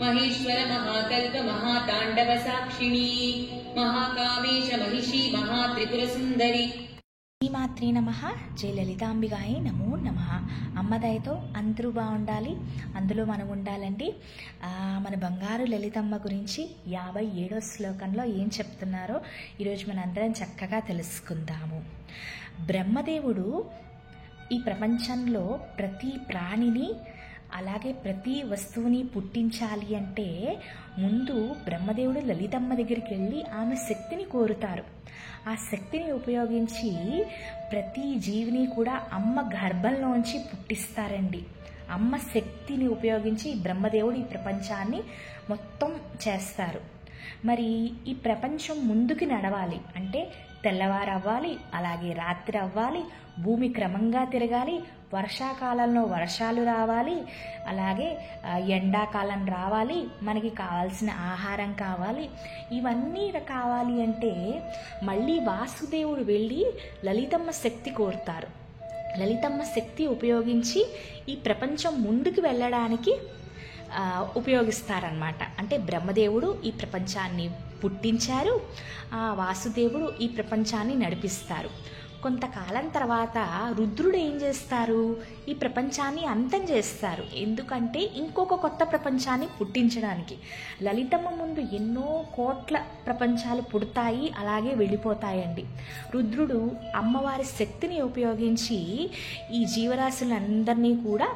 महेश्वर महाकल्प महातांडव साक्षिणी महाकामेश महिषी महात्रिपुरसुंदरी। శ్రీమాత్రే నమః. జయ లలితాంబిగాయే నమో నమః. అమ్మ దయతో అందరూ బాగుండాలి, అందులో మనం ఉండాలండి. మన బంగారు లలితమ్మ గురించి 57వ శ్లోకంలో ఏం చెప్తున్నారో ఈరోజు మనందరం చక్కగా తెలుసుకుందాము. బ్రహ్మదేవుడు ఈ ప్రపంచంలో ప్రతి ప్రాణిని అలాగే ప్రతి వస్తువుని పుట్టించాలి అంటే ముందు బ్రహ్మదేవుడు లలితమ్మ దగ్గరికి వెళ్ళి ఆమె శక్తిని కోరుతారు. ఆ శక్తిని ఉపయోగించి ప్రతి జీవిని కూడా అమ్మ గర్భంలోంచి పుట్టిస్తారండి. అమ్మ శక్తిని ఉపయోగించి బ్రహ్మదేవుడు ఈ ప్రపంచాన్ని మొత్తం చేస్తారు. మరి ఈ ప్రపంచం ముందుకి నడవాలి అంటే తెల్లవారు అవ్వాలి, అలాగే రాత్రి అవ్వాలి, భూమి క్రమంగా తిరగాలి, వర్షాకాలంలో వర్షాలు రావాలి, అలాగే ఎండాకాలం రావాలి, మనకి కావాల్సిన ఆహారం కావాలి. ఇవన్నీ కావాలి అంటే మళ్ళీ వాసుదేవుడు వెళ్ళి లలితమ్మ శక్తి కోరుతారు. లలితమ్మ శక్తి ఉపయోగించి ఈ ప్రపంచం ముందుకు వెళ్ళడానికి ఉపయోగిస్తారనమాట. అంటే బ్రహ్మదేవుడు ఈ ప్రపంచాన్ని పుట్టించారు, వాసుదేవుడు ఈ ప్రపంచాన్ని నడిపిస్తారు. కొంతకాలం తర్వాత రుద్రుడు ఏం చేస్తారు, ఈ ప్రపంచాన్ని అంతం చేస్తారు. ఎందుకంటే ఇంకొక కొత్త ప్రపంచాన్ని పుట్టించడానికి. లలితమ్మ ముందు ఎన్నో కోట్ల ప్రపంచాలు పుడతాయి, అలాగే వెళ్ళిపోతాయండి. రుద్రుడు అమ్మవారి శక్తిని ఉపయోగించి ఈ జీవరాశులందరినీ కూడా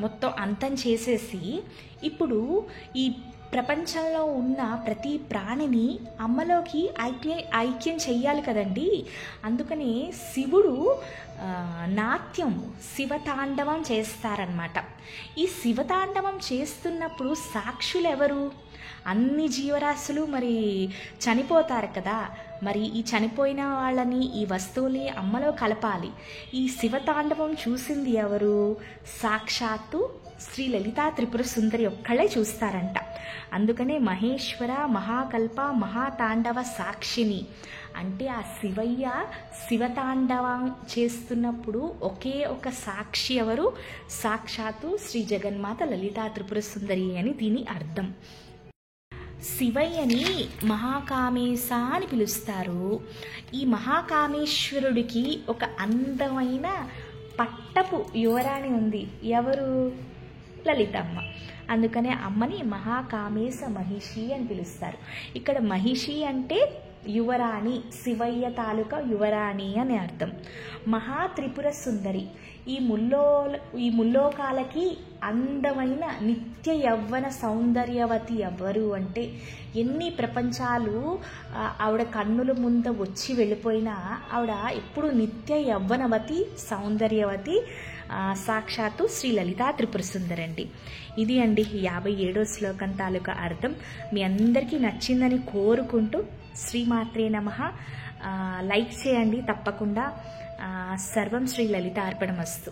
మొత్తం అంతం చేసేసి ఇప్పుడు ఈ ప్రపంచంలో ఉన్న ప్రతి ప్రాణిని అమ్మలోకి ఐక్యం చెయ్యాలి కదండి. అందుకని శివుడు నాట్యం శివతాండవం చేస్తారనమాట. ఈ శివతాండవం చేస్తున్నప్పుడు సాక్షులు ఎవరు? అన్ని జీవరాశులు మరి చనిపోతారు కదా. మరి ఈ చనిపోయిన వాళ్ళని ఈ వస్తువుని అమ్మలో కలపాలి. ఈ శివతాండవం చూసింది ఎవరు? సాక్షాత్తు శ్రీ లలితా త్రిపుర సుందరి ఒక్కళ్ళే చూస్తారంట. అందుకనే మహేశ్వర మహాకల్ప మహాతాండవ సాక్షిని అంటే ఆ శివయ్య శివతాండవం చేస్తున్నప్పుడు ఒకే ఒక సాక్షి ఎవరు? సాక్షాత్తు శ్రీ జగన్మాత లలితా త్రిపుర సుందరి అని దీని అర్థం. శివయ్యని మహాకామేశ అని పిలుస్తారు. ఈ మహాకామేశ్వరుడికి ఒక అందమైన పట్టపు యువరాణి ఉంది. ఎవరు? లలితమ్మ. అందుకనే అమ్మని మహాకామేశ మహిషి అని పిలుస్తారు. ఇక్కడ మహిషి అంటే యువరాణి, శివయ్య తాలూకా యువరాణి అని అర్థం. మహా త్రిపుర సుందరి ఈ ముల్లోకాలకి అందమైన నిత్య యవ్వన సౌందర్యవతి ఎవరు అంటే ఎన్ని ప్రపంచాలు ఆవిడ కన్నుల ముందు వచ్చి వెళ్ళిపోయినా ఆవిడ ఎప్పుడు నిత్య యవ్వనవతి సౌందర్యవతి సాక్షాత్తు శ్రీ లలితా త్రిపుర సుందరి అండి. ఇది అండి 57వ శ్లోకం తాలూకా అర్థం. మీ అందరికీ నచ్చిందని కోరుకుంటూ శ్రీమాత్రే నమః. లైక్ చేయండి తప్పకుండా. సర్వం శ్రీ లలితార్పణమస్తు.